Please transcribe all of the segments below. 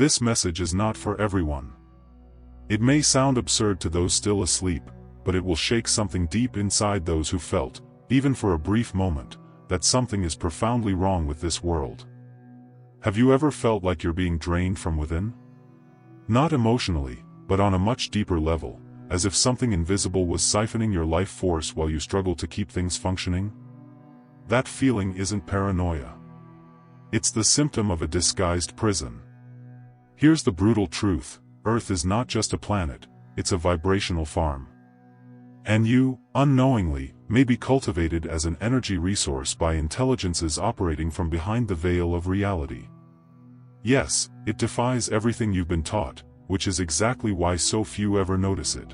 This message is not for everyone. It may sound absurd to those still asleep, but it will shake something deep inside those who felt, even for a brief moment, that something is profoundly wrong with this world. Have you ever felt like you're being drained from within? Not emotionally, but on a much deeper level, as if something invisible was siphoning your life force while you struggle to keep things functioning? That feeling isn't paranoia. It's the symptom of a disguised prison. Here's the brutal truth: Earth is not just a planet, it's a vibrational farm. And you, unknowingly, may be cultivated as an energy resource by intelligences operating from behind the veil of reality. Yes, it defies everything you've been taught, which is exactly why so few ever notice it.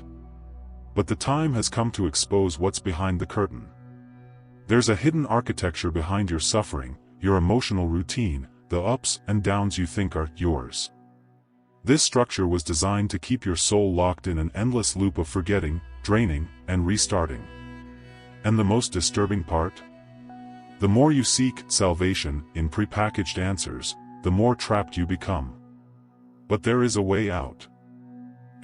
But the time has come to expose what's behind the curtain. There's a hidden architecture behind your suffering, your emotional routine, the ups and downs you think are yours. This structure was designed to keep your soul locked in an endless loop of forgetting, draining, and restarting. And the most disturbing part? The more you seek salvation in prepackaged answers, the more trapped you become. But there is a way out.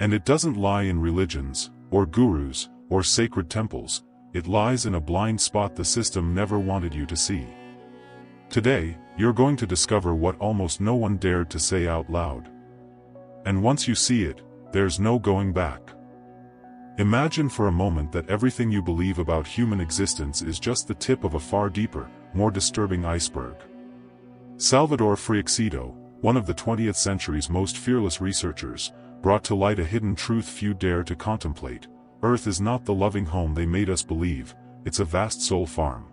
And it doesn't lie in religions, or gurus, or sacred temples. It lies in a blind spot the system never wanted you to see. Today, you're going to discover what almost no one dared to say out loud. And once you see it, there's no going back. Imagine for a moment that everything you believe about human existence is just the tip of a far deeper, more disturbing iceberg. Salvador Freixedo, one of the 20th century's most fearless researchers, brought to light a hidden truth few dare to contemplate: Earth is not the loving home they made us believe, it's a vast soul farm.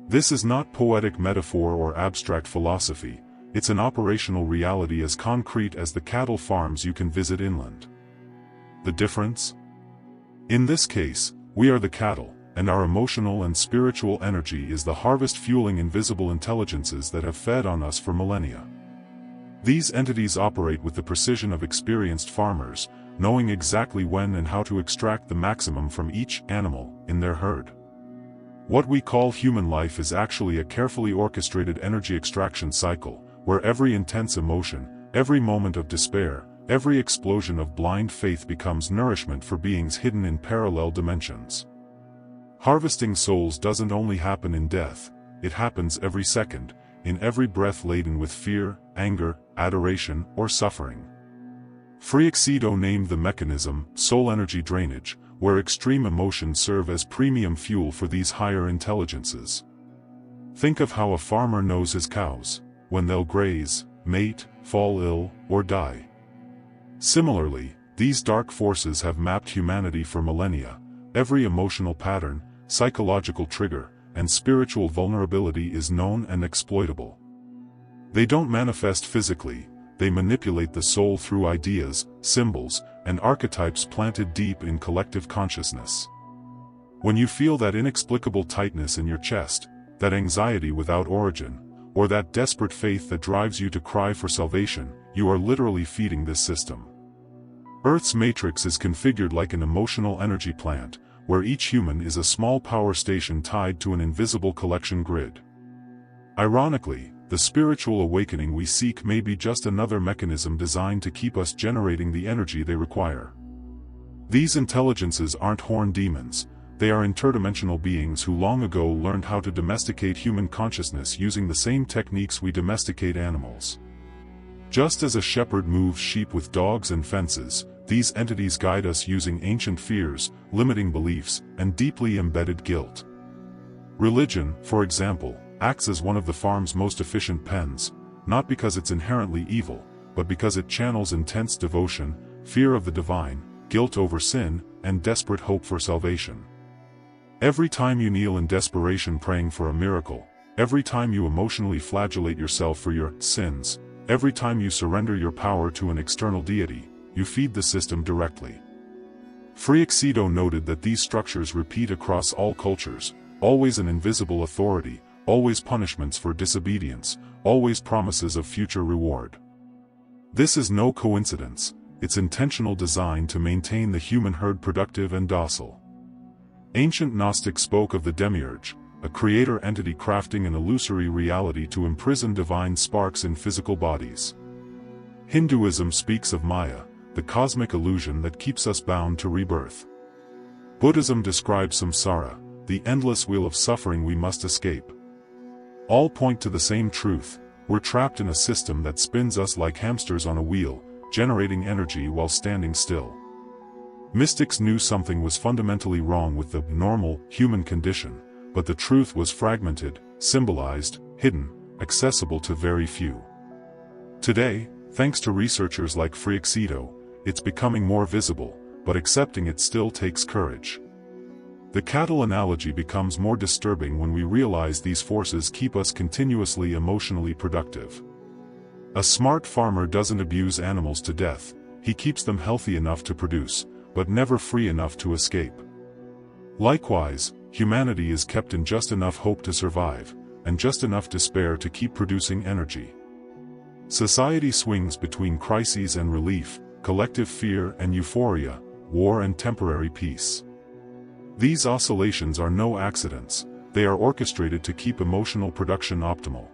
This is not poetic metaphor or abstract philosophy, it's an operational reality as concrete as the cattle farms you can visit inland. The difference? In this case, we are the cattle, and our emotional and spiritual energy is the harvest fueling invisible intelligences that have fed on us for millennia. These entities operate with the precision of experienced farmers, knowing exactly when and how to extract the maximum from each animal in their herd. What we call human life is actually a carefully orchestrated energy extraction cycle, where every intense emotion, every moment of despair, every explosion of blind faith becomes nourishment for beings hidden in parallel dimensions. Harvesting souls doesn't only happen in death, it happens every second, in every breath laden with fear, anger, adoration, or suffering. Freixedo named the mechanism soul energy drainage, where extreme emotions serve as premium fuel for these higher intelligences. Think of how a farmer knows his cows, when they'll graze, mate, fall ill, or die. Similarly, these dark forces have mapped humanity for millennia. Every emotional pattern, psychological trigger, and spiritual vulnerability is known and exploitable. They don't manifest physically, they manipulate the soul through ideas, symbols, and archetypes planted deep in collective consciousness. When you feel that inexplicable tightness in your chest, that anxiety without origin, or that desperate faith that drives you to cry for salvation, you are literally feeding this system. Earth's matrix is configured like an emotional energy plant, where each human is a small power station tied to an invisible collection grid. Ironically, the spiritual awakening we seek may be just another mechanism designed to keep us generating the energy they require. These intelligences aren't horned demons, they are interdimensional beings who long ago learned how to domesticate human consciousness using the same techniques we domesticate animals. Just as a shepherd moves sheep with dogs and fences, these entities guide us using ancient fears, limiting beliefs, and deeply embedded guilt. Religion, for example, acts as one of the farm's most efficient pens, not because it's inherently evil, but because it channels intense devotion, fear of the divine, guilt over sin, and desperate hope for salvation. Every time you kneel in desperation praying for a miracle, every time you emotionally flagellate yourself for your sins, every time you surrender your power to an external deity, you feed the system directly. Freixedo noted that these structures repeat across all cultures, always an invisible authority, always punishments for disobedience, always promises of future reward. This is no coincidence, it's intentional design to maintain the human herd productive and docile. Ancient Gnostics spoke of the demiurge, a creator entity crafting an illusory reality to imprison divine sparks in physical bodies. Hinduism speaks of Maya, the cosmic illusion that keeps us bound to rebirth. Buddhism describes samsara, the endless wheel of suffering we must escape. All point to the same truth: we're trapped in a system that spins us like hamsters on a wheel, generating energy while standing still. Mystics knew something was fundamentally wrong with the normal, human condition, but the truth was fragmented, symbolized, hidden, accessible to very few. Today, thanks to researchers like Freixedo, it's becoming more visible, but accepting it still takes courage. The cattle analogy becomes more disturbing when we realize these forces keep us continuously emotionally productive. A smart farmer doesn't abuse animals to death, he keeps them healthy enough to produce, but never free enough to escape. Likewise, humanity is kept in just enough hope to survive, and just enough despair to keep producing energy. Society swings between crises and relief, collective fear and euphoria, war and temporary peace. These oscillations are no accidents, they are orchestrated to keep emotional production optimal.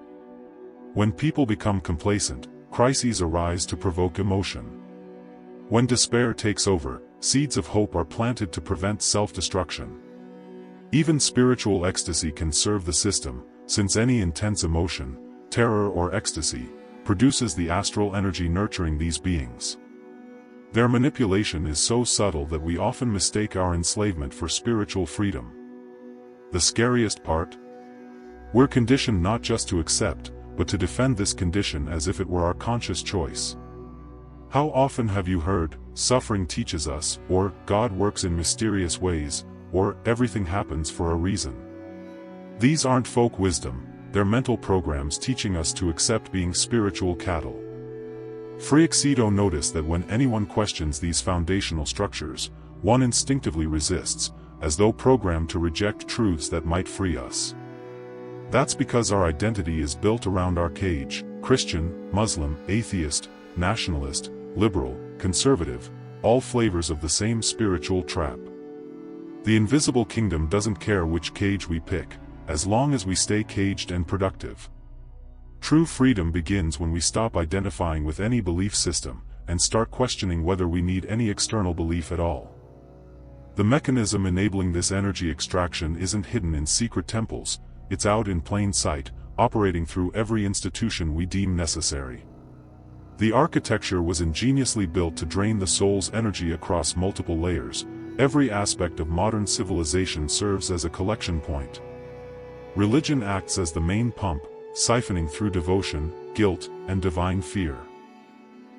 When people become complacent, crises arise to provoke emotion. When despair takes over, seeds of hope are planted to prevent self-destruction. Even spiritual ecstasy can serve the system, since any intense emotion, terror or ecstasy, produces the astral energy nurturing these beings. Their manipulation is so subtle that we often mistake our enslavement for spiritual freedom. The scariest part? We're conditioned not just to accept, but to defend this condition as if it were our conscious choice. How often have you heard, "Suffering teaches us," or "God works in mysterious ways," or "Everything happens for a reason"? These aren't folk wisdom, they're mental programs teaching us to accept being spiritual cattle. Freixedo noticed that when anyone questions these foundational structures, one instinctively resists, as though programmed to reject truths that might free us. That's because our identity is built around our cage: Christian, Muslim, atheist, nationalist, liberal, conservative, all flavors of the same spiritual trap. The invisible kingdom doesn't care which cage we pick, as long as we stay caged and productive. True freedom begins when we stop identifying with any belief system, and start questioning whether we need any external belief at all. The mechanism enabling this energy extraction isn't hidden in secret temples, it's out in plain sight, operating through every institution we deem necessary. The architecture was ingeniously built to drain the soul's energy across multiple layers. Every aspect of modern civilization serves as a collection point. Religion acts as the main pump, siphoning through devotion, guilt, and divine fear.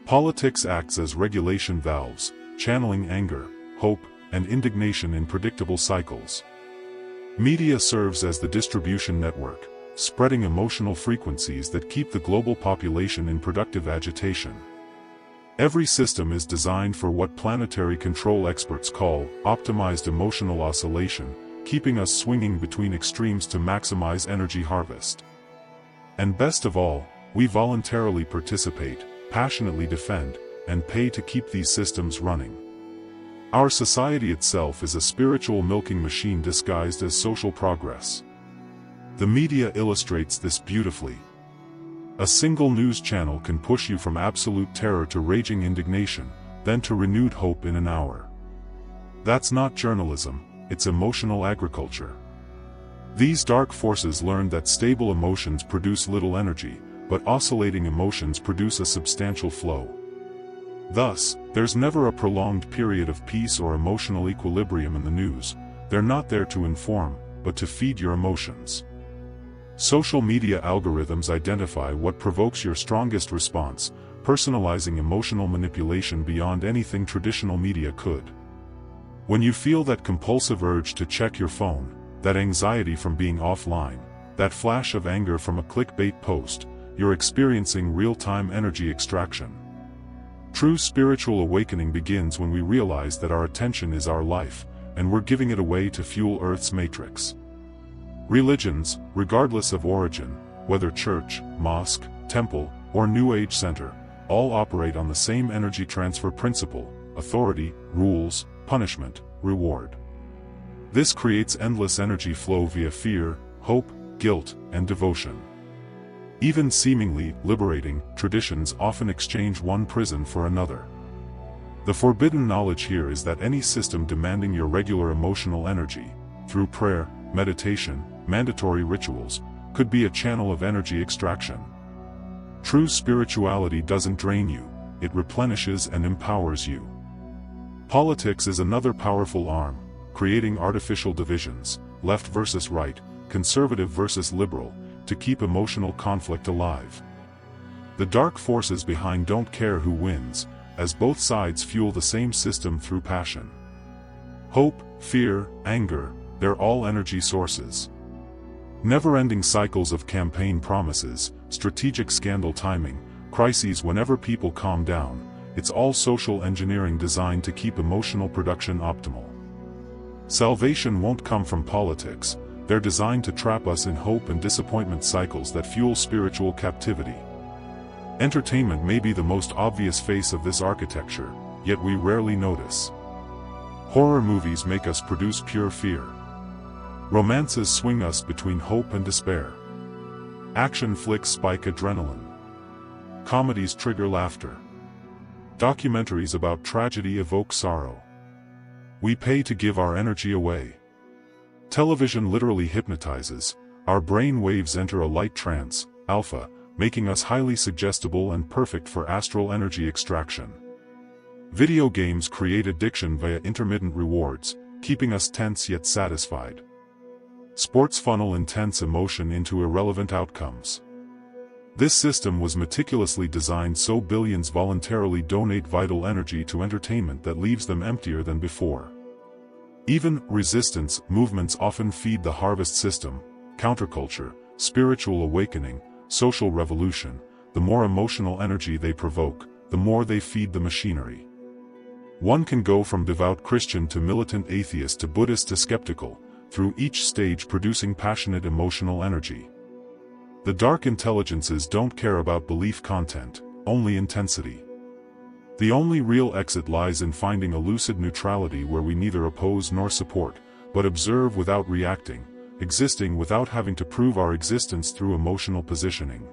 Politics acts as regulation valves, channeling anger, hope, and indignation in predictable cycles. Media serves as the distribution network, spreading emotional frequencies that keep the global population in productive agitation. Every system is designed for what planetary control experts call optimized emotional oscillation, keeping us swinging between extremes to maximize energy harvest. And best of all, we voluntarily participate, passionately defend, and pay to keep these systems running. Our society itself is a spiritual milking machine disguised as social progress. The media illustrates this beautifully. A single news channel can push you from absolute terror to raging indignation, then to renewed hope in an hour. That's not journalism, it's emotional agriculture. These dark forces learned that stable emotions produce little energy, but oscillating emotions produce a substantial flow. Thus, there's never a prolonged period of peace or emotional equilibrium in the news. They're not there to inform, but to feed your emotions. Social media algorithms identify what provokes your strongest response, personalizing emotional manipulation beyond anything traditional media could. When you feel that compulsive urge to check your phone, that anxiety from being offline, that flash of anger from a clickbait post, you're experiencing real-time energy extraction. True spiritual awakening begins when we realize that our attention is our life, and we're giving it away to fuel Earth's matrix. Religions, regardless of origin, whether church, mosque, temple, or New Age center, all operate on the same energy transfer principle: authority, rules, punishment, reward. This creates endless energy flow via fear, hope, guilt, and devotion. Even seemingly liberating traditions often exchange one prison for another. The forbidden knowledge here is that any system demanding your regular emotional energy, through prayer, meditation, mandatory rituals, could be a channel of energy extraction. True spirituality doesn't drain you, it replenishes and empowers you. Politics is another powerful arm, creating artificial divisions, left versus right, conservative versus liberal, to keep emotional conflict alive. The dark forces behind don't care who wins, as both sides fuel the same system through passion. Hope, fear, anger, they're all energy sources. Never-ending cycles of campaign promises, strategic scandal timing, crises whenever people calm down, it's all social engineering designed to keep emotional production optimal. Salvation won't come from politics, they're designed to trap us in hope and disappointment cycles that fuel spiritual captivity. Entertainment may be the most obvious face of this architecture, yet we rarely notice. Horror movies make us produce pure fear. Romances swing us between hope and despair. Action flicks spike adrenaline. Comedies trigger laughter. Documentaries about tragedy evoke sorrow. We pay to give our energy away. Television literally hypnotizes, our brain waves enter a light trance, alpha, making us highly suggestible and perfect for astral energy extraction. Video games create addiction via intermittent rewards, keeping us tense yet satisfied. Sports funnel intense emotion into irrelevant outcomes. This system was meticulously designed so billions voluntarily donate vital energy to entertainment that leaves them emptier than before. Even resistance movements often feed the harvest system, counterculture, spiritual awakening, social revolution. The more emotional energy they provoke, the more they feed the machinery. One can go from devout Christian to militant atheist to Buddhist to skeptical, through each stage producing passionate emotional energy. The dark intelligences don't care about belief content, only intensity. The only real exit lies in finding a lucid neutrality where we neither oppose nor support, but observe without reacting, existing without having to prove our existence through emotional positioning.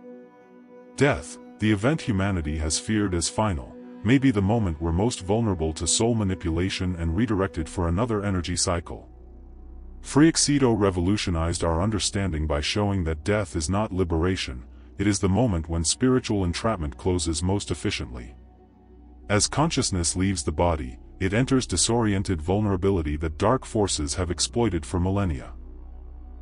Death, the event humanity has feared as final, may be the moment we're most vulnerable to soul manipulation and redirected for another energy cycle. Freixedo revolutionized our understanding by showing that death is not liberation, it is the moment when spiritual entrapment closes most efficiently. As consciousness leaves the body, it enters disoriented vulnerability that dark forces have exploited for millennia.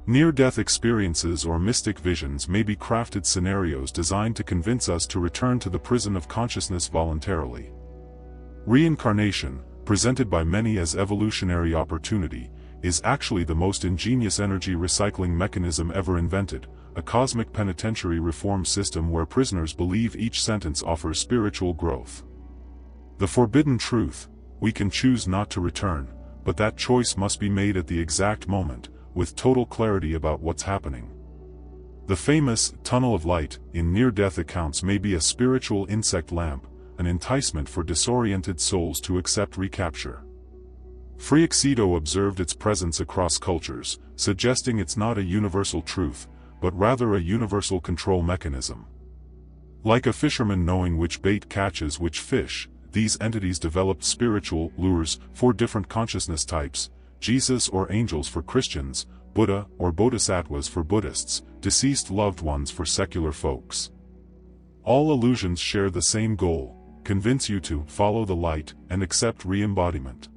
Near-death experiences or mystic visions may be crafted scenarios designed to convince us to return to the prison of consciousness voluntarily. Reincarnation, presented by many as evolutionary opportunity, is actually the most ingenious energy recycling mechanism ever invented, a cosmic penitentiary reform system where prisoners believe each sentence offers spiritual growth. The forbidden truth: we can choose not to return, but that choice must be made at the exact moment, with total clarity about what's happening. The famous tunnel of light in near-death accounts may be a spiritual insect lamp, an enticement for disoriented souls to accept recapture. Freixedo observed its presence across cultures, suggesting it's not a universal truth, but rather a universal control mechanism. Like a fisherman knowing which bait catches which fish, these entities developed spiritual lures for different consciousness types: Jesus or angels for Christians, Buddha or bodhisattvas for Buddhists, deceased loved ones for secular folks. All illusions share the same goal: convince you to follow the light and accept re-embodiment.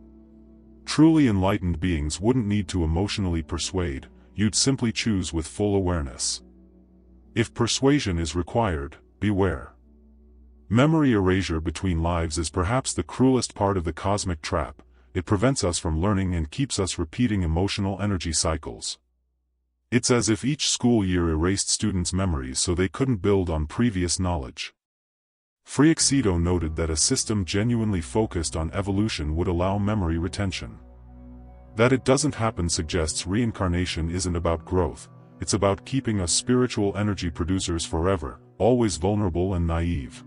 Truly enlightened beings wouldn't need to emotionally persuade, you'd simply choose with full awareness. If persuasion is required, beware. Memory erasure between lives is perhaps the cruelest part of the cosmic trap. It prevents us from learning and keeps us repeating emotional energy cycles. It's as if each school year erased students' memories so they couldn't build on previous knowledge. Freixedo noted that a system genuinely focused on evolution would allow memory retention. That it doesn't happen suggests reincarnation isn't about growth, it's about keeping us spiritual energy producers forever, always vulnerable and naive.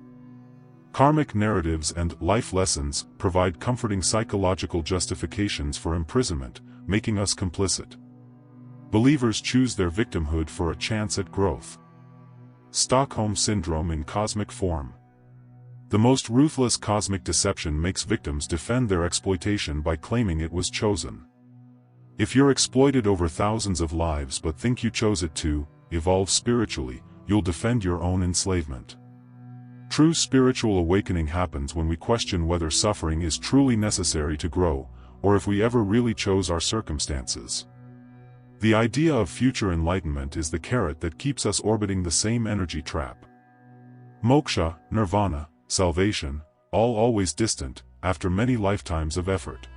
Karmic narratives and life lessons provide comforting psychological justifications for imprisonment, making us complicit. Believers choose their victimhood for a chance at growth. Stockholm Syndrome in cosmic form. The most ruthless cosmic deception makes victims defend their exploitation by claiming it was chosen. If you're exploited over thousands of lives but think you chose it to evolve spiritually, you'll defend your own enslavement. True spiritual awakening happens when we question whether suffering is truly necessary to grow, or if we ever really chose our circumstances. The idea of future enlightenment is the carrot that keeps us orbiting the same energy trap. Moksha, nirvana, salvation, all always distant, after many lifetimes of effort.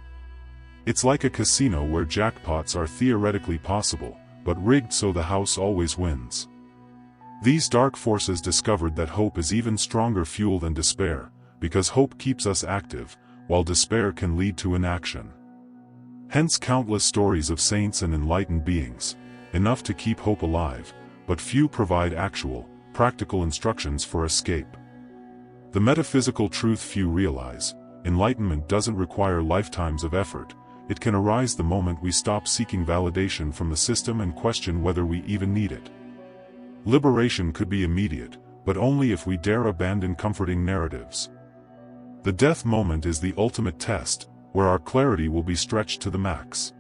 It's like a casino where jackpots are theoretically possible, but rigged so the house always wins. These dark forces discovered that hope is even stronger fuel than despair, because hope keeps us active, while despair can lead to inaction. Hence countless stories of saints and enlightened beings, enough to keep hope alive, but few provide actual, practical instructions for escape. The metaphysical truth few realize: enlightenment doesn't require lifetimes of effort, it can arise the moment we stop seeking validation from the system and question whether we even need it. Liberation could be immediate, but only if we dare abandon comforting narratives. The death moment is the ultimate test, where our clarity will be stretched to the max.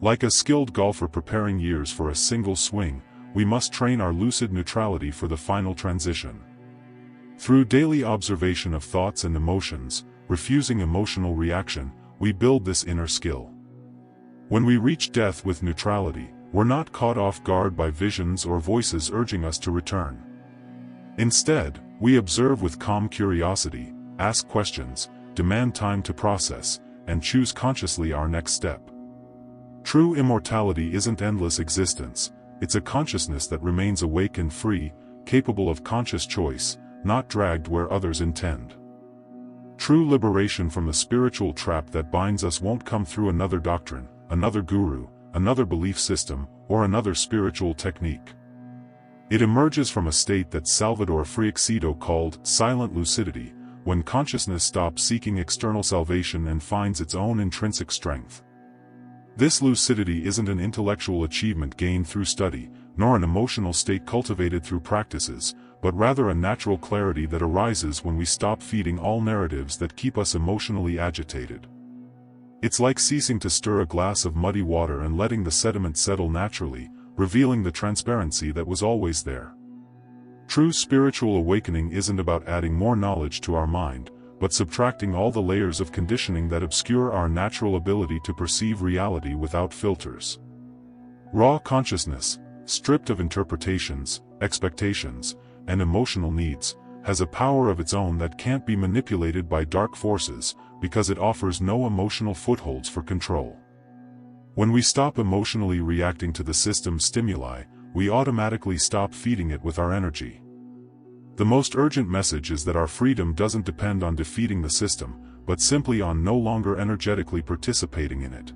Like a skilled golfer preparing years for a single swing, we must train our lucid neutrality for the final transition. Through daily observation of thoughts and emotions, refusing emotional reaction, we build this inner skill. When we reach death with neutrality, we're not caught off guard by visions or voices urging us to return. Instead, we observe with calm curiosity, ask questions, demand time to process, and choose consciously our next step. True immortality isn't endless existence, it's a consciousness that remains awake and free, capable of conscious choice, not dragged where others intend. True liberation from the spiritual trap that binds us won't come through another doctrine, another guru, another belief system, or another spiritual technique. It emerges from a state that Salvador Freixedo called silent lucidity, when consciousness stops seeking external salvation and finds its own intrinsic strength. This lucidity isn't an intellectual achievement gained through study, nor an emotional state cultivated through practices, but rather a natural clarity that arises when we stop feeding all narratives that keep us emotionally agitated. It's like ceasing to stir a glass of muddy water and letting the sediment settle naturally, revealing the transparency that was always there. True spiritual awakening isn't about adding more knowledge to our mind, but subtracting all the layers of conditioning that obscure our natural ability to perceive reality without filters. Raw consciousness, stripped of interpretations, expectations, and emotional needs, has a power of its own that can't be manipulated by dark forces, because it offers no emotional footholds for control. When we stop emotionally reacting to the system's stimuli, we automatically stop feeding it with our energy. The most urgent message is that our freedom doesn't depend on defeating the system, but simply on no longer energetically participating in it.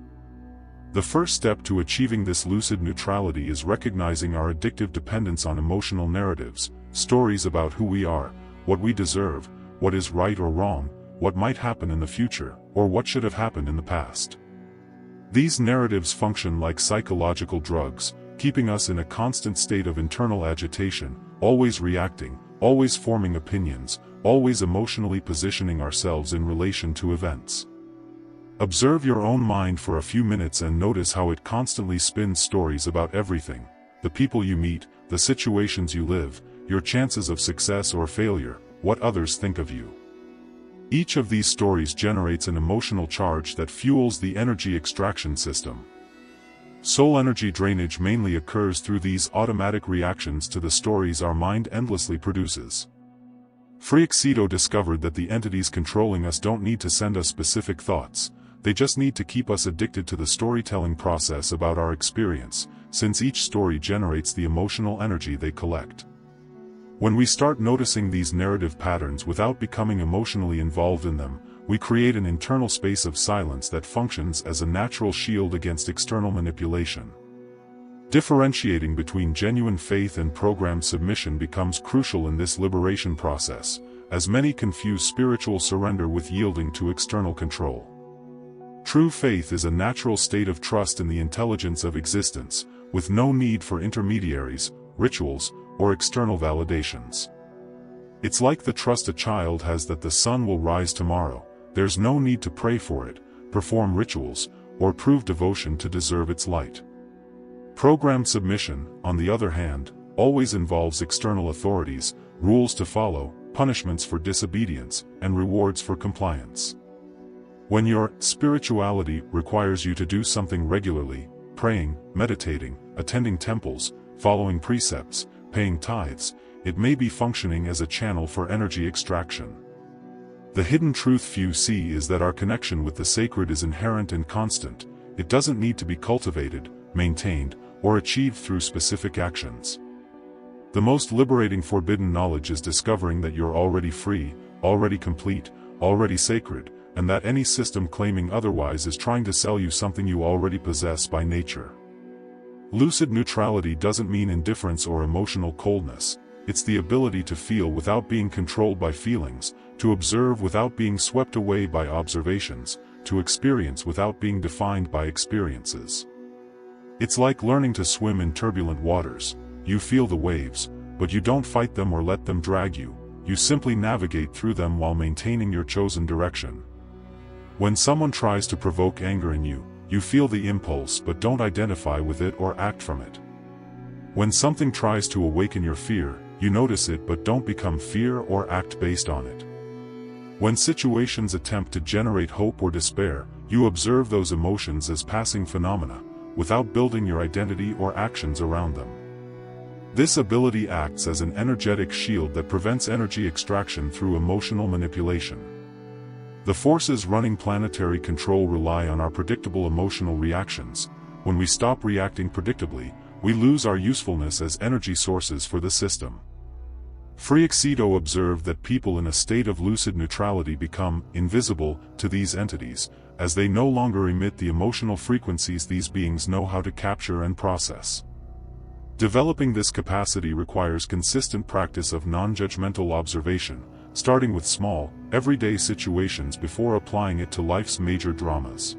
The first step to achieving this lucid neutrality is recognizing our addictive dependence on emotional narratives, stories about who we are, what we deserve, what is right or wrong, what might happen in the future, or what should have happened in the past. These narratives function like psychological drugs, keeping us in a constant state of internal agitation, always reacting, always forming opinions, always emotionally positioning ourselves in relation to events. Observe your own mind for a few minutes and notice how it constantly spins stories about everything: the people you meet, the situations you live, your chances of success or failure, what others think of you. Each of these stories generates an emotional charge that fuels the energy extraction system. Soul energy drainage mainly occurs through these automatic reactions to the stories our mind endlessly produces. Freixedo discovered that the entities controlling us don't need to send us specific thoughts, they just need to keep us addicted to the storytelling process about our experience, since each story generates the emotional energy they collect. When we start noticing these narrative patterns without becoming emotionally involved in them, we create an internal space of silence that functions as a natural shield against external manipulation. Differentiating between genuine faith and programmed submission becomes crucial in this liberation process, as many confuse spiritual surrender with yielding to external control. True faith is a natural state of trust in the intelligence of existence, with no need for intermediaries, rituals, or external validations. It's like the trust a child has that the sun will rise tomorrow. There's no need to pray for it, perform rituals, or prove devotion to deserve its light. Programmed submission, on the other hand, always involves external authorities, rules to follow, punishments for disobedience, and rewards for compliance. When your spirituality requires you to do something regularly, praying, meditating, attending temples, following precepts, paying tithes, it may be functioning as a channel for energy extraction. The hidden truth few see is that our connection with the sacred is inherent and constant. It doesn't need to be cultivated, maintained, or achieved through specific actions. The most liberating forbidden knowledge is discovering that you're already free, already complete, already sacred, and that any system claiming otherwise is trying to sell you something you already possess by nature. Lucid neutrality doesn't mean indifference or emotional coldness. It's the ability to feel without being controlled by feelings, to observe without being swept away by observations, to experience without being defined by experiences. It's like learning to swim in turbulent waters. You feel the waves, but you don't fight them or let them drag you. You simply navigate through them while maintaining your chosen direction. When someone tries to provoke anger in you, you feel the impulse but don't identify with it or act from it. When something tries to awaken your fear, you notice it but don't become fear or act based on it. When situations attempt to generate hope or despair, you observe those emotions as passing phenomena, without building your identity or actions around them. This ability acts as an energetic shield that prevents energy extraction through emotional manipulation. The forces running planetary control rely on our predictable emotional reactions. When we stop reacting predictably, we lose our usefulness as energy sources for the system. Freixedo observed that people in a state of lucid neutrality become invisible to these entities, as they no longer emit the emotional frequencies these beings know how to capture and process. Developing this capacity requires consistent practice of non-judgmental observation, starting with small, everyday situations before applying it to life's major dramas.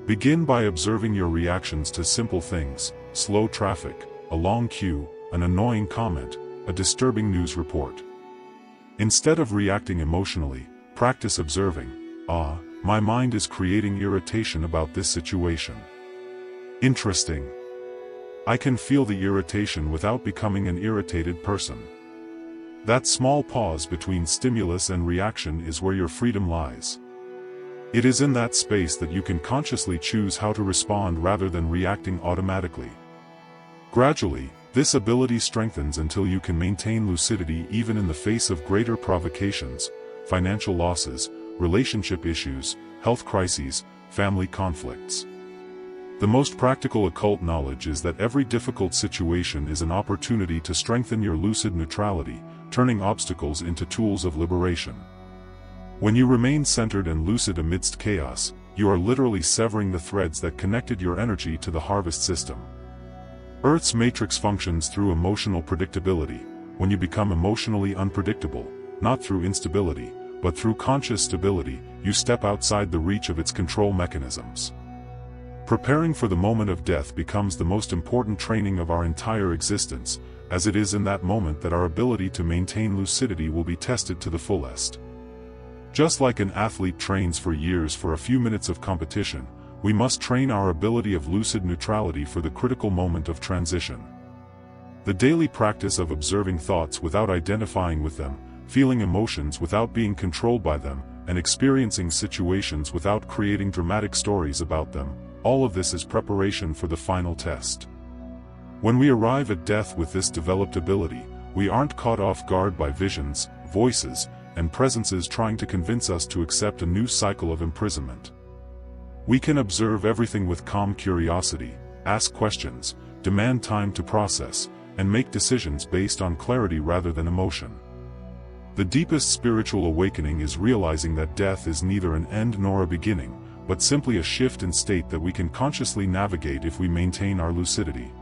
Begin by observing your reactions to simple things: slow traffic, a long queue, an annoying comment, a disturbing news report. Instead of reacting emotionally, practice observing. My mind is creating irritation about this situation. Interesting. I can feel the irritation without becoming an irritated person. That small pause between stimulus and reaction is where your freedom lies. It is in that space that you can consciously choose how to respond rather than reacting automatically. Gradually, this ability strengthens until you can maintain lucidity even in the face of greater provocations, financial losses, relationship issues, health crises, family conflicts. The most practical occult knowledge is that every difficult situation is an opportunity to strengthen your lucid neutrality, turning obstacles into tools of liberation. When you remain centered and lucid amidst chaos, you are literally severing the threads that connected your energy to the harvest system. Earth's matrix functions through emotional predictability. When you become emotionally unpredictable, not through instability, but through conscious stability, you step outside the reach of its control mechanisms. Preparing for the moment of death becomes the most important training of our entire existence, as it is in that moment that our ability to maintain lucidity will be tested to the fullest. Just like an athlete trains for years for a few minutes of competition, we must train our ability of lucid neutrality for the critical moment of transition. The daily practice of observing thoughts without identifying with them, feeling emotions without being controlled by them, and experiencing situations without creating dramatic stories about them, all of this is preparation for the final test. When we arrive at death with this developed ability, we aren't caught off guard by visions, voices, and presences trying to convince us to accept a new cycle of imprisonment. We can observe everything with calm curiosity, ask questions, demand time to process, and make decisions based on clarity rather than emotion. The deepest spiritual awakening is realizing that death is neither an end nor a beginning, but simply a shift in state that we can consciously navigate if we maintain our lucidity.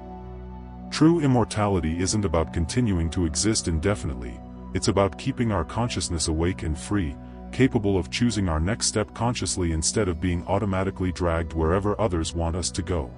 True immortality isn't about continuing to exist indefinitely, it's about keeping our consciousness awake and free, capable of choosing our next step consciously instead of being automatically dragged wherever others want us to go.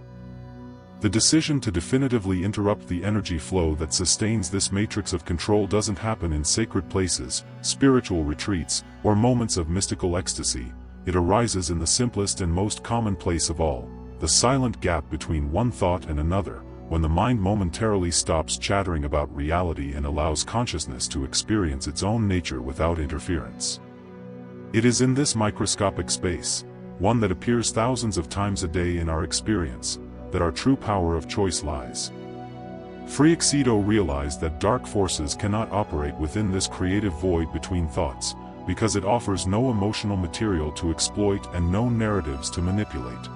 The decision to definitively interrupt the energy flow that sustains this matrix of control doesn't happen in sacred places, spiritual retreats, or moments of mystical ecstasy. It arises in the simplest and most common place of all, the silent gap between one thought and another, when the mind momentarily stops chattering about reality and allows consciousness to experience its own nature without interference. It is in this microscopic space, one that appears thousands of times a day in our experience, that our true power of choice lies. Freixedo realized that dark forces cannot operate within this creative void between thoughts, because it offers no emotional material to exploit and no narratives to manipulate.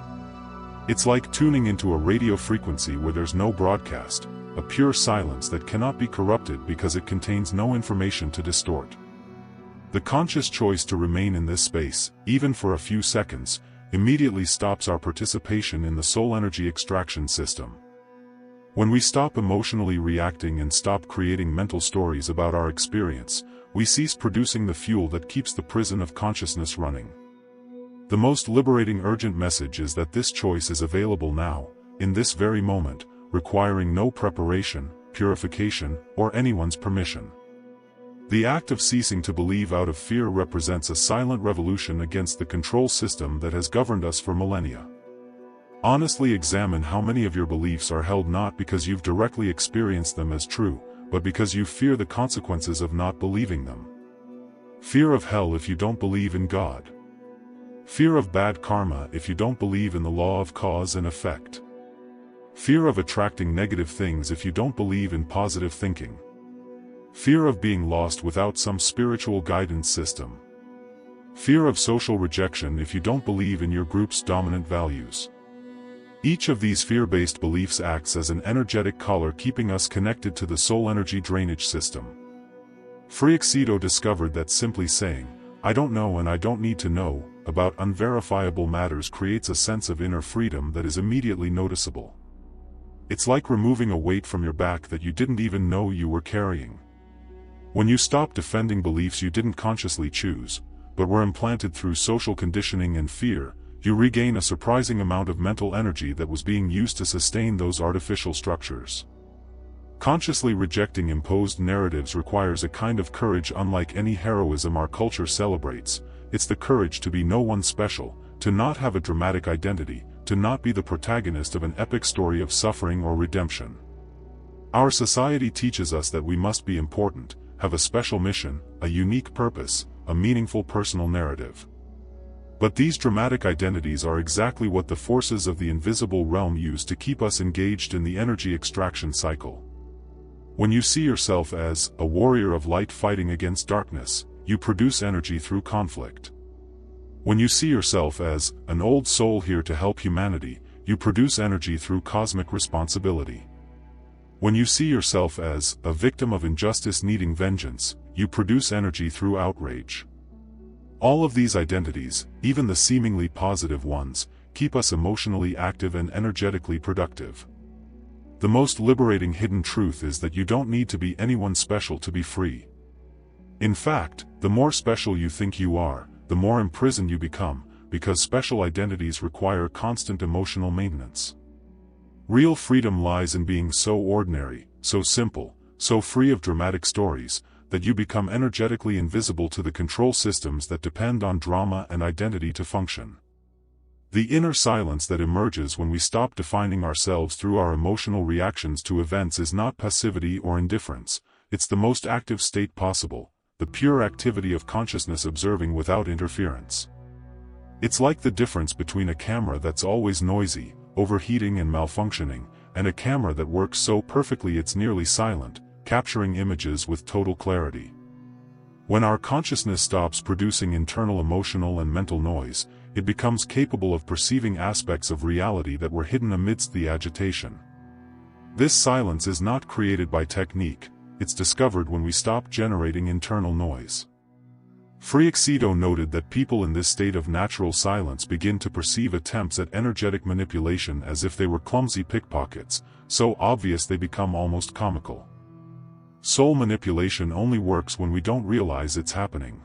It's like tuning into a radio frequency where there's no broadcast, a pure silence that cannot be corrupted because it contains no information to distort. The conscious choice to remain in this space, even for a few seconds, immediately stops our participation in the soul energy extraction system. When we stop emotionally reacting and stop creating mental stories about our experience, we cease producing the fuel that keeps the prison of consciousness running. The most liberating urgent message is that this choice is available now, in this very moment, requiring no preparation, purification, or anyone's permission. The act of ceasing to believe out of fear represents a silent revolution against the control system that has governed us for millennia. Honestly examine how many of your beliefs are held not because you've directly experienced them as true, but because you fear the consequences of not believing them. Fear of hell if you don't believe in God. Fear of bad karma if you don't believe in the law of cause and effect. Fear of attracting negative things if you don't believe in positive thinking. Fear of being lost without some spiritual guidance system. Fear of social rejection if you don't believe in your group's dominant values. Each of these fear-based beliefs acts as an energetic collar keeping us connected to the soul energy drainage system. Freixedo discovered that simply saying, "I don't know and I don't need to know," about unverifiable matters creates a sense of inner freedom that is immediately noticeable. It's like removing a weight from your back that you didn't even know you were carrying. When you stop defending beliefs you didn't consciously choose, but were implanted through social conditioning and fear, you regain a surprising amount of mental energy that was being used to sustain those artificial structures. Consciously rejecting imposed narratives requires a kind of courage unlike any heroism our culture celebrates. It's the courage to be no one special, to not have a dramatic identity, to not be the protagonist of an epic story of suffering or redemption. Our society teaches us that we must be important, have a special mission, a unique purpose, a meaningful personal narrative. But these dramatic identities are exactly what the forces of the invisible realm use to keep us engaged in the energy extraction cycle. When you see yourself as a warrior of light fighting against darkness, you produce energy through conflict. When you see yourself as an old soul here to help humanity, you produce energy through cosmic responsibility. When you see yourself as a victim of injustice needing vengeance, you produce energy through outrage. All of these identities, even the seemingly positive ones, keep us emotionally active and energetically productive. The most liberating hidden truth is that you don't need to be anyone special to be free. In fact, the more special you think you are, the more imprisoned you become, because special identities require constant emotional maintenance. Real freedom lies in being so ordinary, so simple, so free of dramatic stories, that you become energetically invisible to the control systems that depend on drama and identity to function. The inner silence that emerges when we stop defining ourselves through our emotional reactions to events is not passivity or indifference, it's the most active state possible, the pure activity of consciousness observing without interference. It's like the difference between a camera that's always noisy, overheating and malfunctioning, and a camera that works so perfectly it's nearly silent, capturing images with total clarity. When our consciousness stops producing internal emotional and mental noise, it becomes capable of perceiving aspects of reality that were hidden amidst the agitation. This silence is not created by technique, it's discovered when we stop generating internal noise. Freixedo noted that people in this state of natural silence begin to perceive attempts at energetic manipulation as if they were clumsy pickpockets, so obvious they become almost comical. Soul manipulation only works when we don't realize it's happening.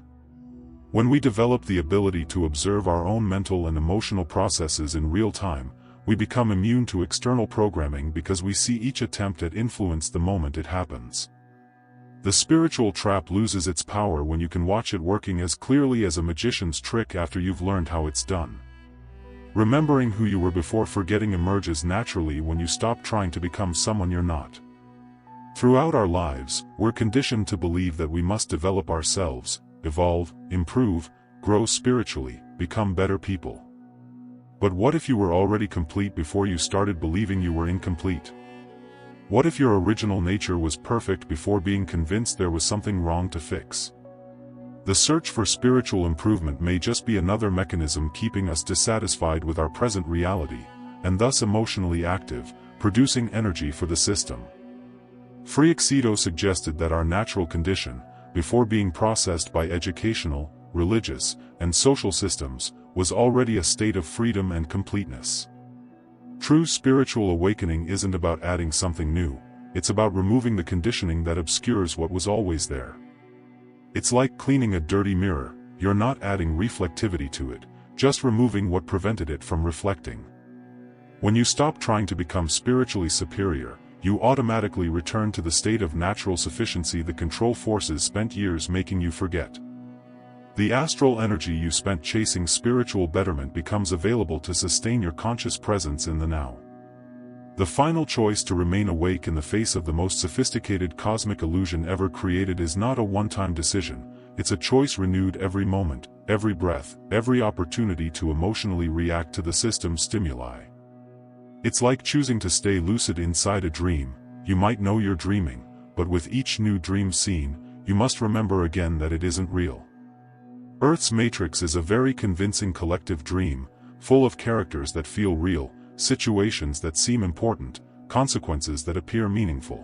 When we develop the ability to observe our own mental and emotional processes in real time, We become immune to external programming because we see each attempt at influence the moment it happens. The spiritual trap loses its power when you can watch it working as clearly as a magician's trick after you've learned how it's done. Remembering who you were before forgetting emerges naturally when you stop trying to become someone you're not. Throughout our lives, we're conditioned to believe that we must develop ourselves, evolve, improve, grow spiritually, become better people. But what if you were already complete before you started believing you were incomplete? What if your original nature was perfect before being convinced there was something wrong to fix? The search for spiritual improvement may just be another mechanism keeping us dissatisfied with our present reality, and thus emotionally active, producing energy for the system. Freixedo suggested that our natural condition, before being processed by educational, religious, and social systems, was already a state of freedom and completeness. True spiritual awakening isn't about adding something new, it's about removing the conditioning that obscures what was always there. It's like cleaning a dirty mirror, you're not adding reflectivity to it, just removing what prevented it from reflecting. When you stop trying to become spiritually superior, you automatically return to the state of natural sufficiency the control forces spent years making you forget. The astral energy you spent chasing spiritual betterment becomes available to sustain your conscious presence in the now. The final choice to remain awake in the face of the most sophisticated cosmic illusion ever created is not a one-time decision, it's a choice renewed every moment, every breath, every opportunity to emotionally react to the system's stimuli. It's like choosing to stay lucid inside a dream. You might know you're dreaming, but with each new dream scene, you must remember again that it isn't real. Earth's matrix is a very convincing collective dream, full of characters that feel real, situations that seem important, consequences that appear meaningful.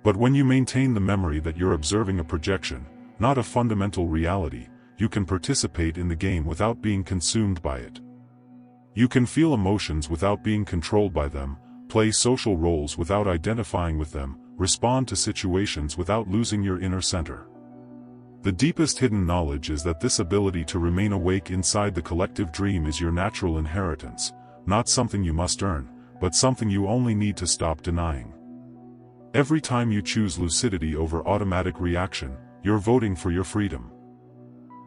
But when you maintain the memory that you're observing a projection, not a fundamental reality, you can participate in the game without being consumed by it. You can feel emotions without being controlled by them, play social roles without identifying with them, respond to situations without losing your inner center. The deepest hidden knowledge is that this ability to remain awake inside the collective dream is your natural inheritance, not something you must earn, but something you only need to stop denying. Every time you choose lucidity over automatic reaction, you're voting for your freedom.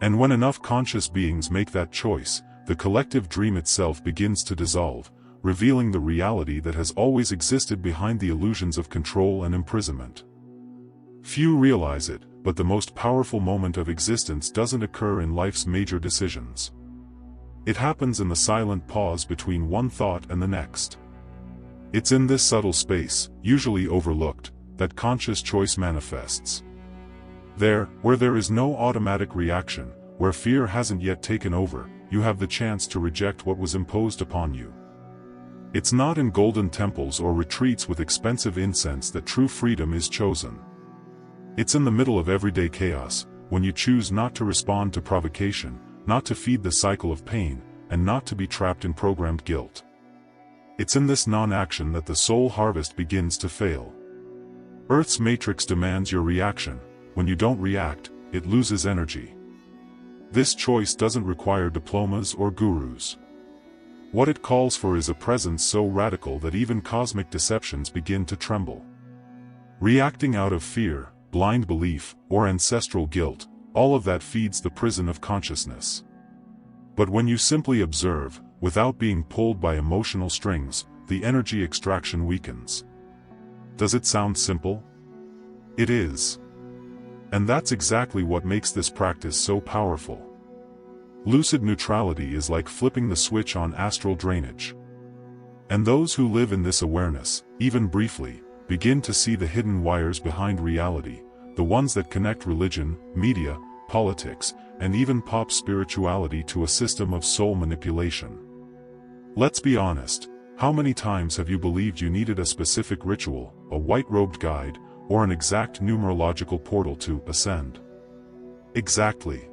And when enough conscious beings make that choice, the collective dream itself begins to dissolve, revealing the reality that has always existed behind the illusions of control and imprisonment. Few realize it, but the most powerful moment of existence doesn't occur in life's major decisions. It happens in the silent pause between one thought and the next. It's in this subtle space, usually overlooked, that conscious choice manifests. There, where there is no automatic reaction, where fear hasn't yet taken over, you have the chance to reject what was imposed upon you. It's not in golden temples or retreats with expensive incense that true freedom is chosen. It's in the middle of everyday chaos, when you choose not to respond to provocation, not to feed the cycle of pain, and not to be trapped in programmed guilt. It's in this non-action that the soul harvest begins to fail. Earth's matrix demands your reaction. When you don't react, it loses energy. This choice doesn't require diplomas or gurus. What it calls for is a presence so radical that even cosmic deceptions begin to tremble. Reacting out of fear, blind belief, or ancestral guilt, all of that feeds the prison of consciousness. But when you simply observe, without being pulled by emotional strings, the energy extraction weakens. Does it sound simple? It is. And that's exactly what makes this practice so powerful. Lucid neutrality is like flipping the switch on astral drainage. And those who live in this awareness, even briefly, begin to see the hidden wires behind reality, the ones that connect religion, media, politics, and even pop spirituality to a system of soul manipulation. Let's be honest, how many times have you believed you needed a specific ritual, a white-robed guide, or an exact numerological portal to ascend? Exactly.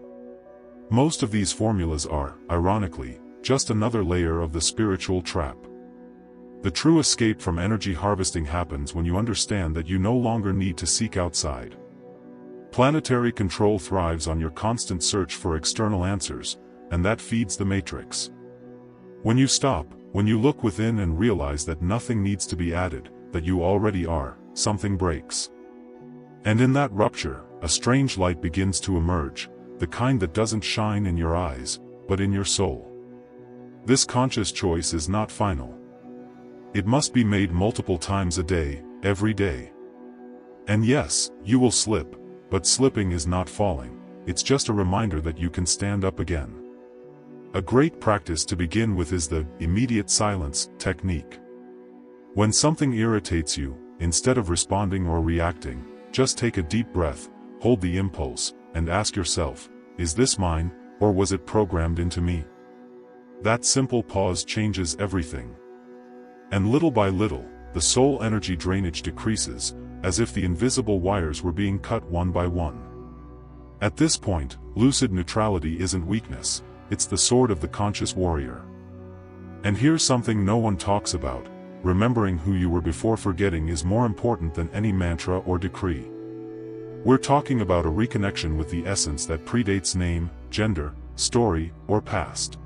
Most of these formulas are, ironically, just another layer of the spiritual trap. The true escape from energy harvesting happens when you understand that you no longer need to seek outside. Planetary control thrives on your constant search for external answers, and that feeds the matrix. When you stop, When you look within and realize that nothing needs to be added, that you already are, something breaks. And in that rupture, a strange light begins to emerge, the kind that doesn't shine in your eyes, but in your soul. This conscious choice is not final. It must be made multiple times a day, every day. And yes, you will slip, but slipping is not falling, it's just a reminder that you can stand up again. A great practice to begin with is the immediate silence technique. When something irritates you, instead of responding or reacting, just take a deep breath, hold the impulse, and ask yourself, is this mine, or was it programmed into me? That simple pause changes everything. And little by little, the soul energy drainage decreases, as if the invisible wires were being cut one by one. At this point, lucid neutrality isn't weakness, it's the sword of the conscious warrior. And here's something no one talks about: remembering who you were before forgetting is more important than any mantra or decree. We're talking about a reconnection with the essence that predates name, gender, story, or past.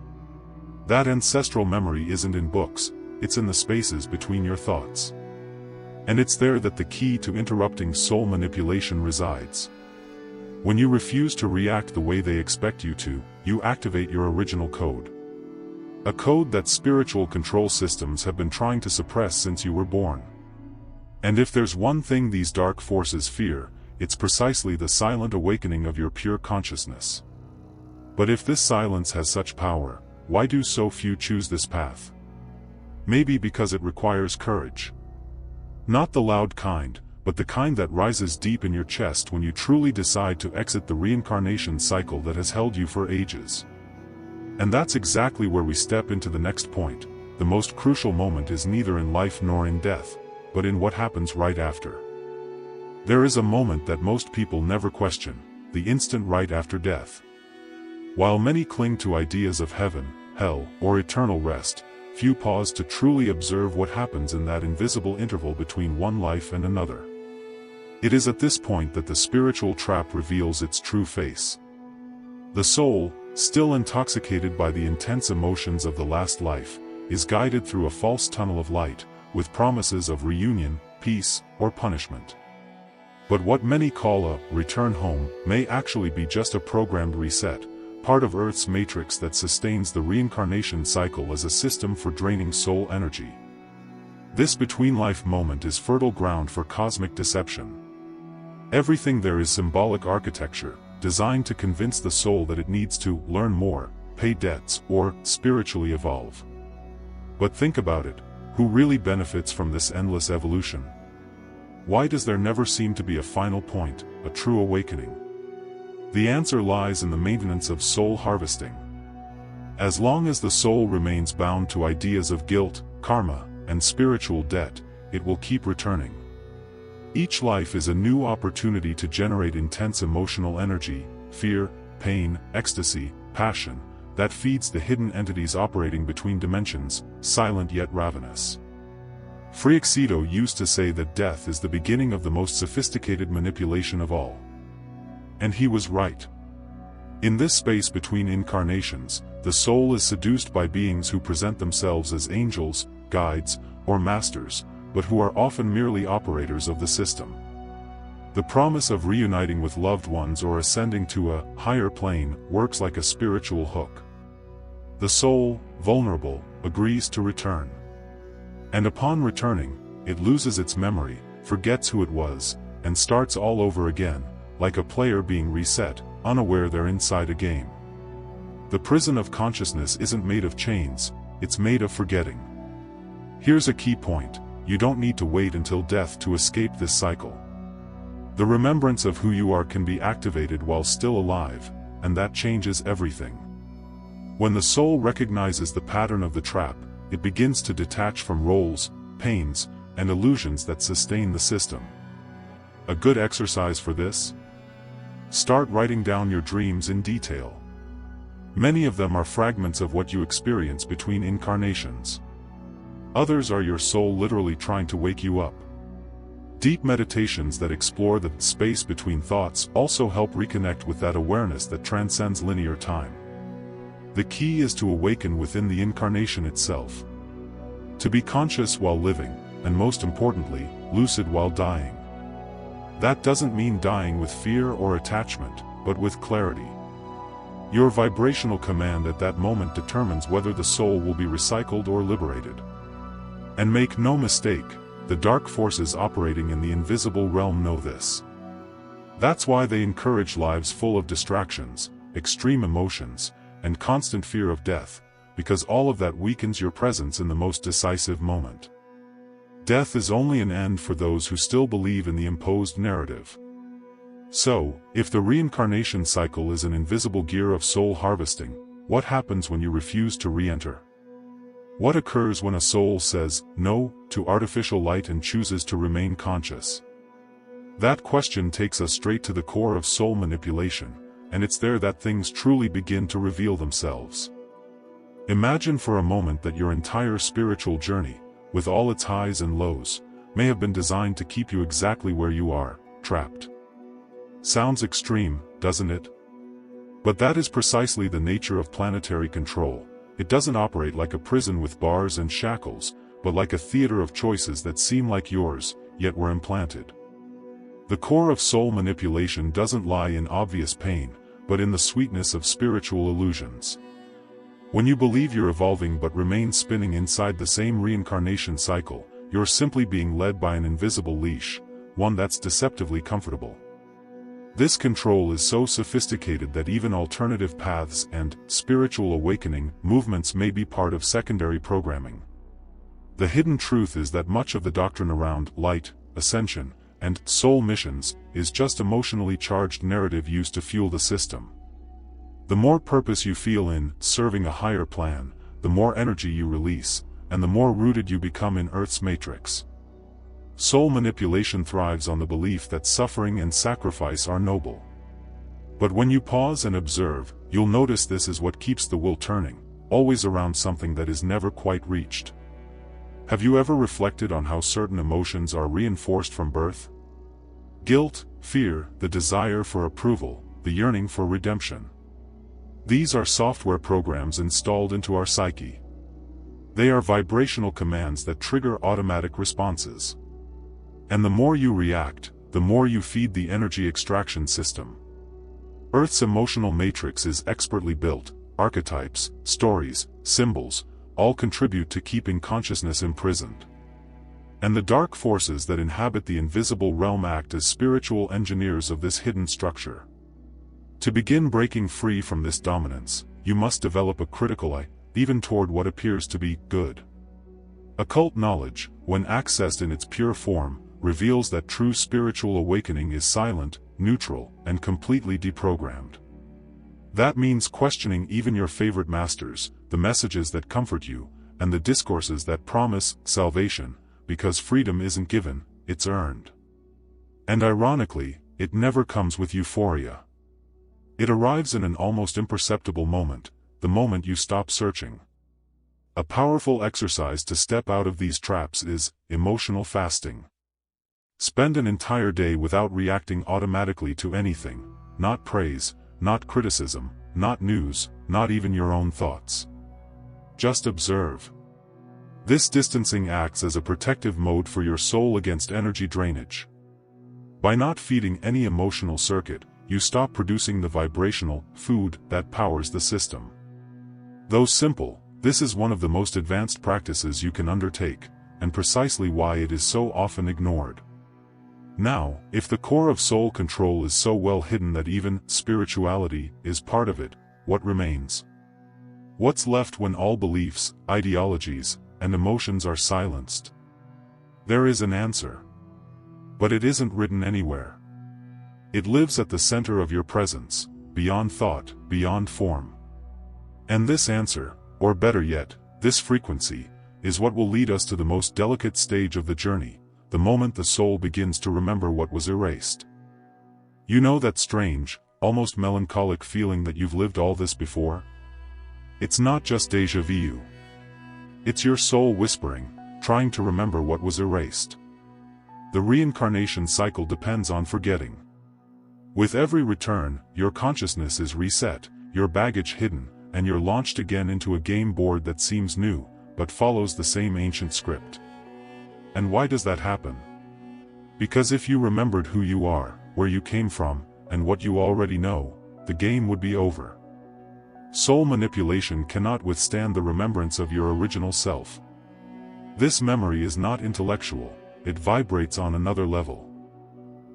That ancestral memory isn't in books, it's in the spaces between your thoughts. And it's there that the key to interrupting soul manipulation resides. When you refuse to react the way they expect you to, you activate your original code. A code that spiritual control systems have been trying to suppress since you were born. And if there's one thing these dark forces fear, it's precisely the silent awakening of your pure consciousness. But if this silence has such power, why do so few choose this path? Maybe because it requires courage. Not the loud kind, but the kind that rises deep in your chest when you truly decide to exit the reincarnation cycle that has held you for ages. And that's exactly where we step into the next point. The most crucial moment is neither in life nor in death, but in what happens right after. There is a moment that most people never question, the instant right after death. While many cling to ideas of heaven, hell, or eternal rest, few pause to truly observe what happens in that invisible interval between one life and another. It is at this point that the spiritual trap reveals its true face. The soul, still intoxicated by the intense emotions of the last life, is guided through a false tunnel of light, with promises of reunion, peace, or punishment. But what many call a return home may actually be just a programmed reset, part of Earth's matrix that sustains the reincarnation cycle as a system for draining soul energy. This between-life moment is fertile ground for cosmic deception. Everything there is symbolic architecture, designed to convince the soul that it needs to learn more, pay debts, or spiritually evolve. But think about it, who really benefits from this endless evolution? Why does there never seem to be a final point, a true awakening? The answer lies in the maintenance of soul harvesting. As long as the soul remains bound to ideas of guilt, karma, and spiritual debt, it will keep returning. Each life is a new opportunity to generate intense emotional energy, fear, pain, ecstasy, passion, that feeds the hidden entities operating between dimensions, silent yet ravenous. Freixedo used to say that death is the beginning of the most sophisticated manipulation of all. And he was right. In this space between incarnations, the soul is seduced by beings who present themselves as angels, guides, or masters, but who are often merely operators of the system. The promise of reuniting with loved ones or ascending to a higher plane works like a spiritual hook. The soul, vulnerable, agrees to return. And upon returning, it loses its memory, forgets who it was, and starts all over again, like a player being reset, unaware they're inside a game. The prison of consciousness isn't made of chains, it's made of forgetting. Here's a key point: you don't need to wait until death to escape this cycle. The remembrance of who you are can be activated while still alive, and that changes everything. When the soul recognizes the pattern of the trap, it begins to detach from roles, pains, and illusions that sustain the system. A good exercise for this? Start writing down your dreams in detail. Many of them are fragments of what you experience between incarnations. Others are your soul literally trying to wake you up. Deep meditations that explore the space between thoughts also help reconnect with that awareness that transcends linear time. The key is to awaken within the incarnation itself. To be conscious while living, and most importantly, lucid while dying. That doesn't mean dying with fear or attachment, but with clarity. Your vibrational command at that moment determines whether the soul will be recycled or liberated. And make no mistake, the dark forces operating in the invisible realm know this. That's why they encourage lives full of distractions, extreme emotions, and constant fear of death, because all of that weakens your presence in the most decisive moment. Death is only an end for those who still believe in the imposed narrative. So, if the reincarnation cycle is an invisible gear of soul harvesting, what happens when you refuse to re-enter? What occurs when a soul says no to artificial light and chooses to remain conscious? That question takes us straight to the core of soul manipulation, and it's there that things truly begin to reveal themselves. Imagine for a moment that your entire spiritual journey, with all its highs and lows, may have been designed to keep you exactly where you are, trapped. Sounds extreme, doesn't it? But that is precisely the nature of planetary control. It doesn't operate like a prison with bars and shackles, but like a theater of choices that seem like yours, yet were implanted. The core of soul manipulation doesn't lie in obvious pain, but in the sweetness of spiritual illusions. When you believe you're evolving but remain spinning inside the same reincarnation cycle, you're simply being led by an invisible leash, one that's deceptively comfortable. This control is so sophisticated that even alternative paths and spiritual awakening movements may be part of secondary programming. The hidden truth is that much of the doctrine around light, ascension, and soul missions is just emotionally charged narrative used to fuel the system. The more purpose you feel in serving a higher plan, the more energy you release, and the more rooted you become in Earth's matrix. Soul manipulation thrives on the belief that suffering and sacrifice are noble. But when you pause and observe, you'll notice this is what keeps the will turning, always around something that is never quite reached. Have you ever reflected on how certain emotions are reinforced from birth? Guilt, fear, the desire for approval, the yearning for redemption. These are software programs installed into our psyche. They are vibrational commands that trigger automatic responses. And the more you react, the more you feed the energy extraction system. Earth's emotional matrix is expertly built. Archetypes, stories, symbols, all contribute to keeping consciousness imprisoned. And the dark forces that inhabit the invisible realm act as spiritual engineers of this hidden structure. To begin breaking free from this dominance, you must develop a critical eye, even toward what appears to be good. Occult knowledge, when accessed in its pure form, reveals that true spiritual awakening is silent, neutral, and completely deprogrammed. That means questioning even your favorite masters, the messages that comfort you, and the discourses that promise salvation, because freedom isn't given, it's earned. And ironically, it never comes with euphoria. It arrives in an almost imperceptible moment, the moment you stop searching. A powerful exercise to step out of these traps is emotional fasting. Spend an entire day without reacting automatically to anything, not praise, not criticism, not news, not even your own thoughts. Just observe. This distancing acts as a protective mode for your soul against energy drainage. By not feeding any emotional circuit, you stop producing the vibrational food that powers the system. Though simple, this is one of the most advanced practices you can undertake, and precisely why it is so often ignored. Now, if the core of soul control is so well hidden that even spirituality is part of it, what remains? What's left when all beliefs, ideologies, and emotions are silenced? There is an answer. But it isn't written anywhere. It lives at the center of your presence, beyond thought, beyond form. And this answer, or better yet, this frequency, is what will lead us to the most delicate stage of the journey, the moment the soul begins to remember what was erased. You know that strange, almost melancholic feeling that you've lived all this before? It's not just déjà vu. It's your soul whispering, trying to remember what was erased. The reincarnation cycle depends on forgetting. With every return, your consciousness is reset, your baggage hidden, and you're launched again into a game board that seems new, but follows the same ancient script. And why does that happen? Because if you remembered who you are, where you came from, and what you already know, the game would be over. Soul manipulation cannot withstand the remembrance of your original self. This memory is not intellectual, it vibrates on another level.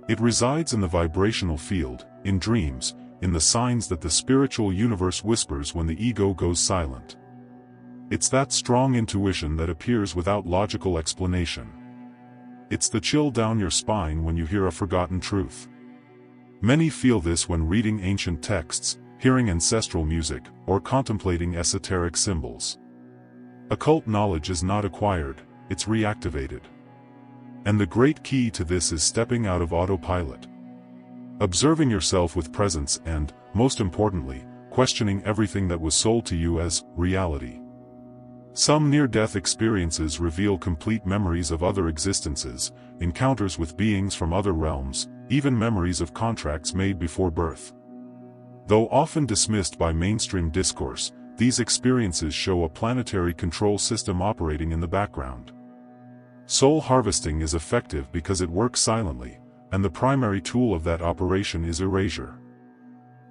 It resides in the vibrational field, in dreams, in the signs that the spiritual universe whispers when the ego goes silent. It's that strong intuition that appears without logical explanation. It's the chill down your spine when you hear a forgotten truth. Many feel this when reading ancient texts, hearing ancestral music, or contemplating esoteric symbols. Occult knowledge is not acquired, it's reactivated. And the great key to this is stepping out of autopilot. Observing yourself with presence and, most importantly, questioning everything that was sold to you as reality. Some near-death experiences reveal complete memories of other existences, encounters with beings from other realms, even memories of contracts made before birth. Though often dismissed by mainstream discourse, these experiences show a planetary control system operating in the background. Soul harvesting is effective because it works silently, and the primary tool of that operation is erasure.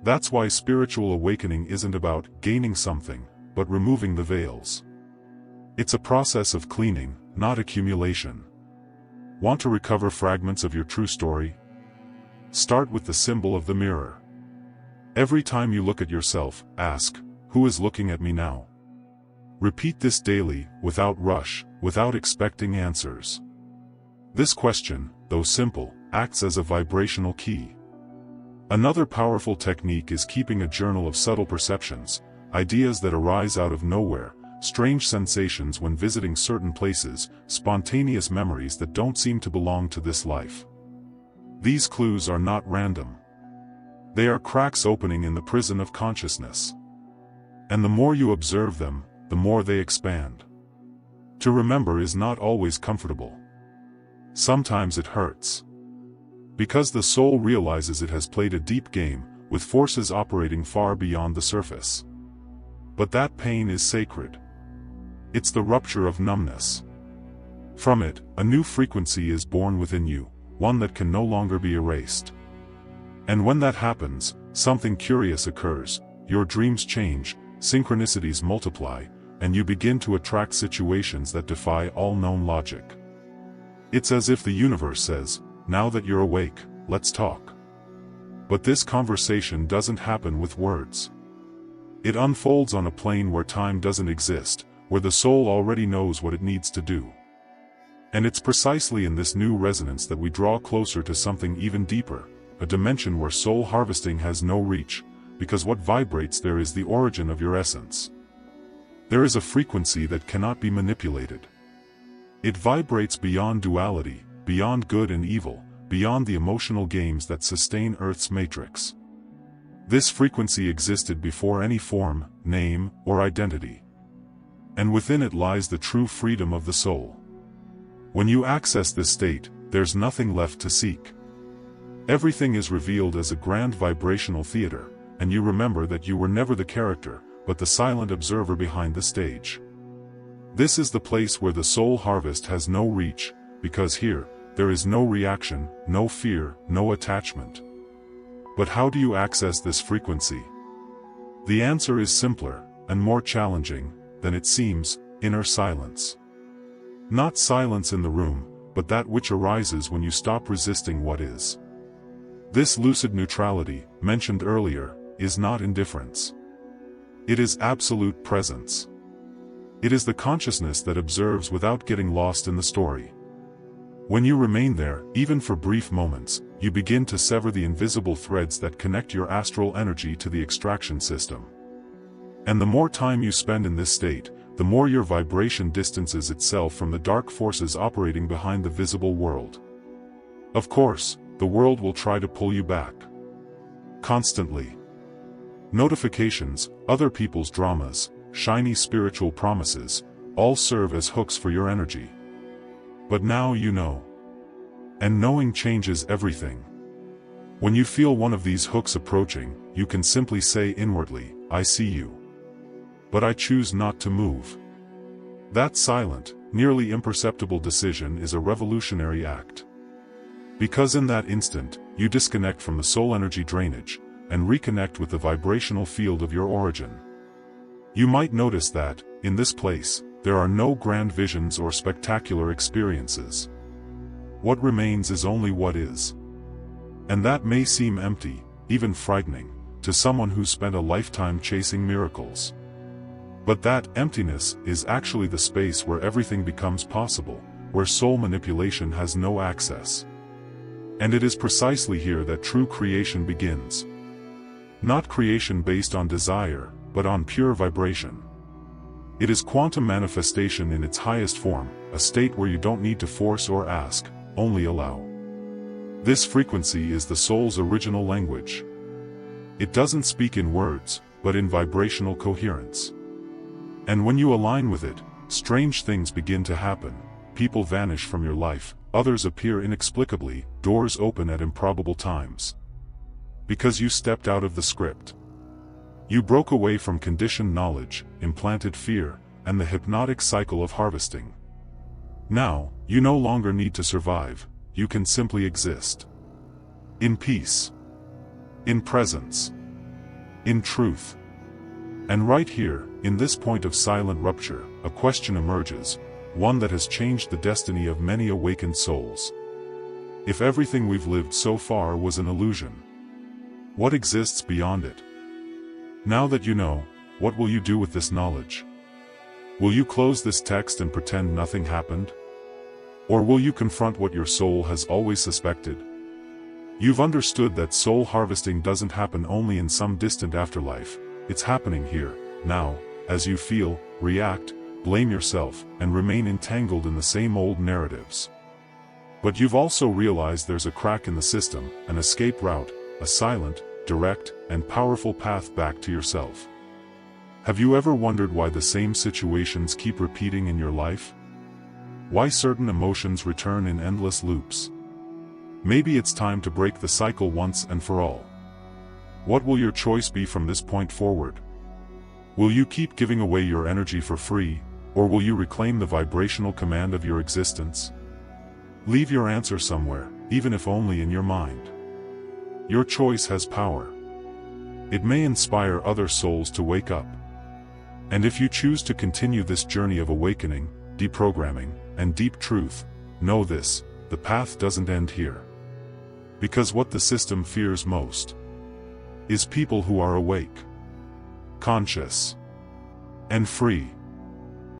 That's why spiritual awakening isn't about gaining something, but removing the veils. It's a process of cleaning, not accumulation. Want to recover fragments of your true story? Start with the symbol of the mirror. Every time you look at yourself, ask, "Who is looking at me now?" Repeat this daily, without rush, without expecting answers. This question, though simple, acts as a vibrational key. Another powerful technique is keeping a journal of subtle perceptions, ideas that arise out of nowhere, strange sensations when visiting certain places, spontaneous memories that don't seem to belong to this life. These clues are not random. They are cracks opening in the prison of consciousness. And the more you observe them, the more they expand. To remember is not always comfortable. Sometimes it hurts. Because the soul realizes it has played a deep game, with forces operating far beyond the surface. But that pain is sacred. It's the rupture of numbness. From it, a new frequency is born within you, one that can no longer be erased. And when that happens, something curious occurs, your dreams change, synchronicities multiply, and you begin to attract situations that defy all known logic. It's as if the universe says, "Now that you're awake, let's talk." But this conversation doesn't happen with words. It unfolds on a plane where time doesn't exist, where the soul already knows what it needs to do. And it's precisely in this new resonance that we draw closer to something even deeper, a dimension where soul harvesting has no reach, because what vibrates there is the origin of your essence. There is a frequency that cannot be manipulated. It vibrates beyond duality, beyond good and evil, beyond the emotional games that sustain Earth's matrix. This frequency existed before any form, name, or identity. And within it lies the true freedom of the soul. When you access this state, there's nothing left to seek. Everything is revealed as a grand vibrational theater, and you remember that you were never the character, but the silent observer behind the stage. This is the place where the soul harvest has no reach, because here, there is no reaction, no fear, no attachment. But how do you access this frequency? The answer is simpler, and more challenging, than it seems: inner silence. Not silence in the room, but that which arises when you stop resisting what is. This lucid neutrality, mentioned earlier, is not indifference. It is absolute presence. It is the consciousness that observes without getting lost in the story. When you remain there, even for brief moments, you begin to sever the invisible threads that connect your astral energy to the extraction system. And the more time you spend in this state, the more your vibration distances itself from the dark forces operating behind the visible world. Of course, the world will try to pull you back. Constantly. Notifications, other people's dramas, shiny spiritual promises, all serve as hooks for your energy. But now you know. And knowing changes everything. When you feel one of these hooks approaching, you can simply say inwardly, "I see you. But I choose not to move." That silent, nearly imperceptible decision is a revolutionary act. Because in that instant, you disconnect from the soul energy drainage, and reconnect with the vibrational field of your origin. You might notice that, in this place, there are no grand visions or spectacular experiences. What remains is only what is. And that may seem empty, even frightening, to someone who spent a lifetime chasing miracles. But that emptiness is actually the space where everything becomes possible, where soul manipulation has no access. And it is precisely here that true creation begins. Not creation based on desire, but on pure vibration. It is quantum manifestation in its highest form, a state where you don't need to force or ask, only allow. This frequency is the soul's original language. It doesn't speak in words, but in vibrational coherence. And when you align with it, strange things begin to happen. People vanish from your life, others appear inexplicably, doors open at improbable times. Because you stepped out of the script. You broke away from conditioned knowledge, implanted fear, and the hypnotic cycle of harvesting. Now, you no longer need to survive, you can simply exist. In peace. In presence. In truth. And right here, in this point of silent rupture, a question emerges, one that has changed the destiny of many awakened souls. If everything we've lived so far was an illusion, what exists beyond it? Now that you know, what will you do with this knowledge? Will you close this text and pretend nothing happened? Or will you confront what your soul has always suspected? You've understood that soul harvesting doesn't happen only in some distant afterlife, it's happening here, now, as you feel, react, blame yourself, and remain entangled in the same old narratives. But you've also realized there's a crack in the system, an escape route, a silent, direct, and powerful path back to yourself. Have you ever wondered why the same situations keep repeating in your life? Why certain emotions return in endless loops? Maybe it's time to break the cycle once and for all. What will your choice be from this point forward? Will you keep giving away your energy for free, or will you reclaim the vibrational command of your existence? Leave your answer somewhere, even if only in your mind. Your choice has power. It may inspire other souls to wake up. And if you choose to continue this journey of awakening, deprogramming, and deep truth, know this, the path doesn't end here. Because what the system fears most is people who are awake, conscious, and free.